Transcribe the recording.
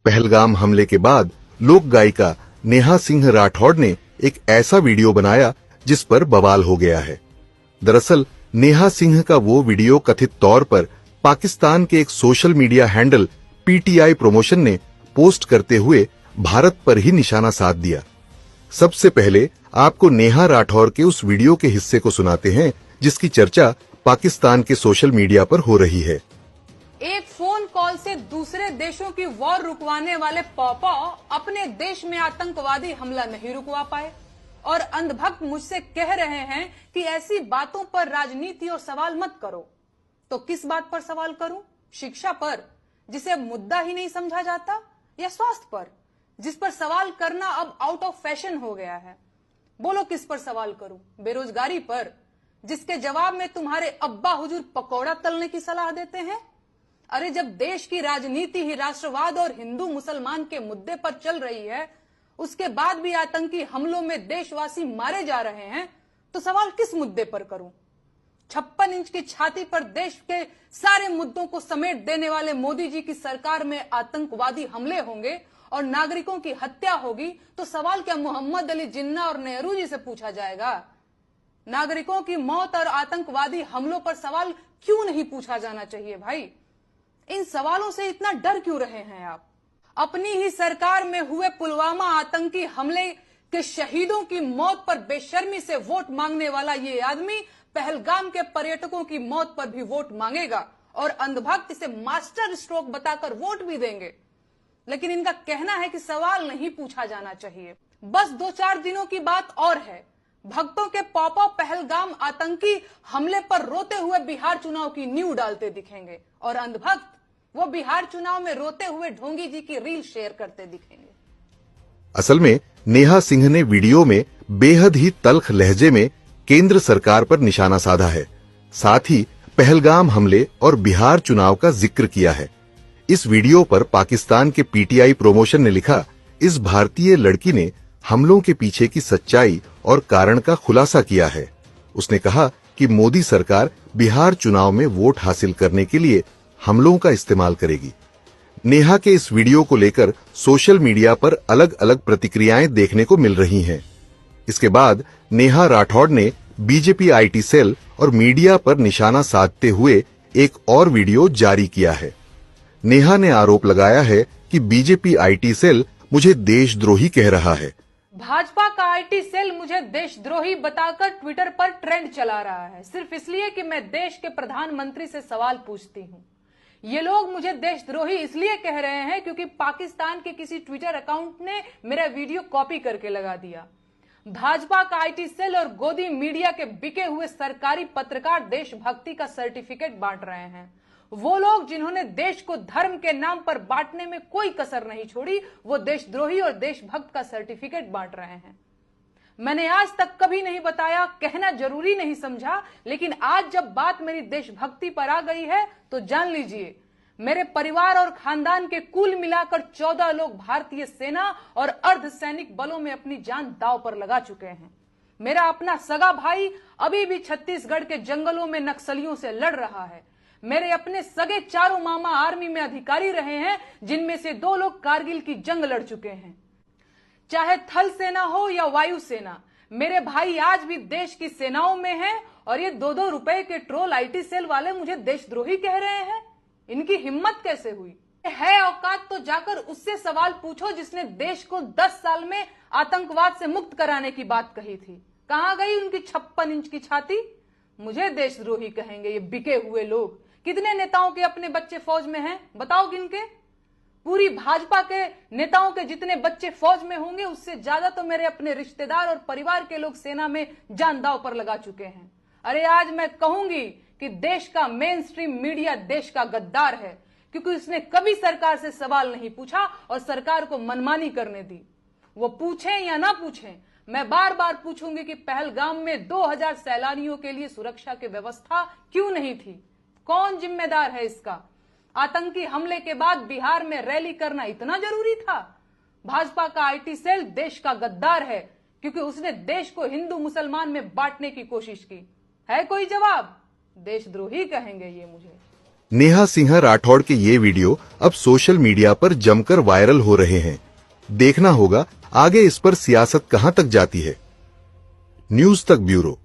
पहलगाम हमले के बाद लोक गायिका नेहा सिंह राठौड़ ने एक ऐसा वीडियो बनाया जिस पर बवाल हो गया है। दरअसल नेहा सिंह का वो वीडियो कथित तौर पर पाकिस्तान के एक social media handle PTI promotion ने पोस्ट करते हुए भारत पर ही निशाना साध दिया। सबसे पहले आपको नेहा राठौर के उस वीडियो के हिस्से को सुनाते हैं जिसकी चर्चा पाकिस्तान के सोशल मीडिया पर हो रही है। एक फोन कॉल से दूसरे देशों की वॉर रुकवाने वाले पॉपा अपने देश में आतंकवादी हमला नहीं रुकवा पाए और अंधभक्त मुझसे कह रहे हैं कि ऐसी बातों पर राजनीति और सवाल मत करो। तो किस बात पर सवाल करूं? शिक्षा पर, जिसे मुद्दा ही नहीं समझा जाता, या स्वास्थ्य पर, जिस पर सवाल करना अब आउट ऑफ फैशन हो गया है? बोलो किस पर सवाल करूं? बेरोजगारी पर, जिसके जवाब में तुम्हारे अब्बा हुजूर पकौड़ा तलने की सलाह देते हैं? अरे जब देश की राजनीति ही राष्ट्रवाद और हिंदू मुसलमान के मुद्दे पर चल रही है, उसके बाद भी आतंकी हमलों में देशवासी मारे जा रहे हैं, तो सवाल किस मुद्दे पर करूं? 56 इंच की छाती पर देश के सारे मुद्दों को समेट देने वाले मोदी जी की सरकार में आतंकवादी हमले होंगे और नागरिकों की हत्या होगी, तो सवाल क्या मोहम्मद अली जिन्ना और नेहरू जी से पूछा जाएगा? नागरिकों की मौत और आतंकवादी हमलों पर सवाल क्यों नहीं पूछा जाना चाहिए भाई? इन सवालों से इतना डर क्यों रहे हैं आप? अपनी ही सरकार में हुए पुलवामा आतंकी हमले के शहीदों की मौत पर बेशर्मी से वोट मांगने वाला ये आदमी पहलगाम के पर्यटकों की मौत पर भी वोट मांगेगा और अंधभक्त इसे मास्टर स्ट्रोक बताकर वोट भी देंगे। लेकिन इनका कहना है कि सवाल नहीं पूछा जाना चाहिए। बस 2-4 दिनों की बात और है, भक्तों के पॉपा पहलगाम आतंकी हमले पर रोते हुए बिहार चुनाव की नींव डालते दिखेंगे और अंधभक्त वो बिहार चुनाव में रोते हुए ढोंगी जी की रील शेयर करते दिखेंगे। असल में नेहा सिंह ने वीडियो में बेहद ही तल्ख लहजे में केंद्र सरकार पर निशाना साधा है। साथ ही पहलगाम हमले और बिहार चुनाव का जिक्र किया है। इस वीडियो पर पाकिस्तान के पीटीआई प्रमोशन ने लिखा, इस भारतीय लड़की ने हमलों के पीछे की सच्चाई और कारण का खुलासा किया है। उसने कहा कि मोदी सरकार बिहार चुनाव में वोट हासिल करने के लिए हमलों का इस्तेमाल करेगी। नेहा के इस वीडियो को लेकर सोशल मीडिया पर अलग अलग प्रतिक्रियाएं देखने को मिल रही हैं। इसके बाद नेहा राठौड़ ने बीजेपी आईटी सेल और मीडिया पर निशाना साधते हुए एक और वीडियो जारी किया है। नेहा ने आरोप लगाया है कि बीजेपी आईटी सेल मुझे देशद्रोही कह रहा है। भाजपा का आईटी सेल मुझे देशद्रोही बताकर ट्विटर पर ट्रेंड चला रहा है, सिर्फ इसलिए कि मैं देश के प्रधानमंत्री से सवाल पूछती हूँ। ये लोग मुझे देशद्रोही इसलिए कह रहे हैं क्योंकि पाकिस्तान के किसी ट्विटर अकाउंट ने मेरा वीडियो कॉपी करके लगा दिया। भाजपा का आईटी सेल और गोदी मीडिया के बिके हुए सरकारी पत्रकार देशभक्ति का सर्टिफिकेट बांट रहे हैं। वो लोग जिन्होंने देश को धर्म के नाम पर बांटने में कोई कसर नहीं छोड़ी, वो देशद्रोही और देशभक्त का सर्टिफिकेट बांट रहे हैं। मैंने आज तक कभी नहीं बताया, कहना जरूरी नहीं समझा, लेकिन आज जब बात मेरी देशभक्ति पर आ गई है तो जान लीजिए, मेरे परिवार और खानदान के कुल मिलाकर 14 लोग भारतीय सेना और अर्धसैनिक बलों में अपनी जान दांव पर लगा चुके हैं। मेरा अपना सगा भाई अभी भी छत्तीसगढ़ के जंगलों में नक्सलियों से लड़ रहा है। मेरे अपने सगे 4 मामा आर्मी में अधिकारी रहे हैं, जिनमें से 2 लोग कारगिल की जंग लड़ चुके हैं। चाहे थल सेना हो या वायु सेना, मेरे भाई आज भी देश की सेनाओं में हैं और ये 2-2 रुपए के ट्रोल आईटी सेल वाले मुझे देशद्रोही कह रहे हैं। इनकी हिम्मत कैसे हुई? है औकात तो जाकर उससे सवाल पूछो जिसने देश को 10 साल में आतंकवाद से मुक्त कराने की बात कही थी। कहां गई उनकी 56 इंच की छाती? मुझे देशद्रोही कहेंगे ये बिके हुए लोग। कितने नेताओं के अपने बच्चे फौज में हैं? बताओ गिन के। पूरी भाजपा के नेताओं के जितने बच्चे फौज में होंगे, उससे ज्यादा तो मेरे अपने रिश्तेदार और परिवार के लोग सेना में जान दांव पर लगा चुके हैं। अरे आज मैं कहूंगी कि देश का मेन स्ट्रीम मीडिया देश का गद्दार है, क्योंकि उसने कभी सरकार से सवाल नहीं पूछा और सरकार को मनमानी करने दी। वो पूछें या ना पूछें, मैं बार बार पूछूंगी कि पहलगाम में 2000 सैलानियों के लिए सुरक्षा की व्यवस्था क्यों नहीं थी? कौन जिम्मेदार है इसका? आतंकी हमले के बाद बिहार में रैली करना इतना जरूरी था? भाजपा का आईटी सेल देश का गद्दार है, क्योंकि उसने देश को हिंदू मुसलमान में बांटने की कोशिश की। है कोई जवाब? देशद्रोही कहेंगे ये मुझे। नेहा सिंह राठौड़ के ये वीडियो अब सोशल मीडिया पर जमकर वायरल हो रहे हैं। देखना होगा आगे इस पर सियासत कहां तक जाती है। न्यूज तक ब्यूरो।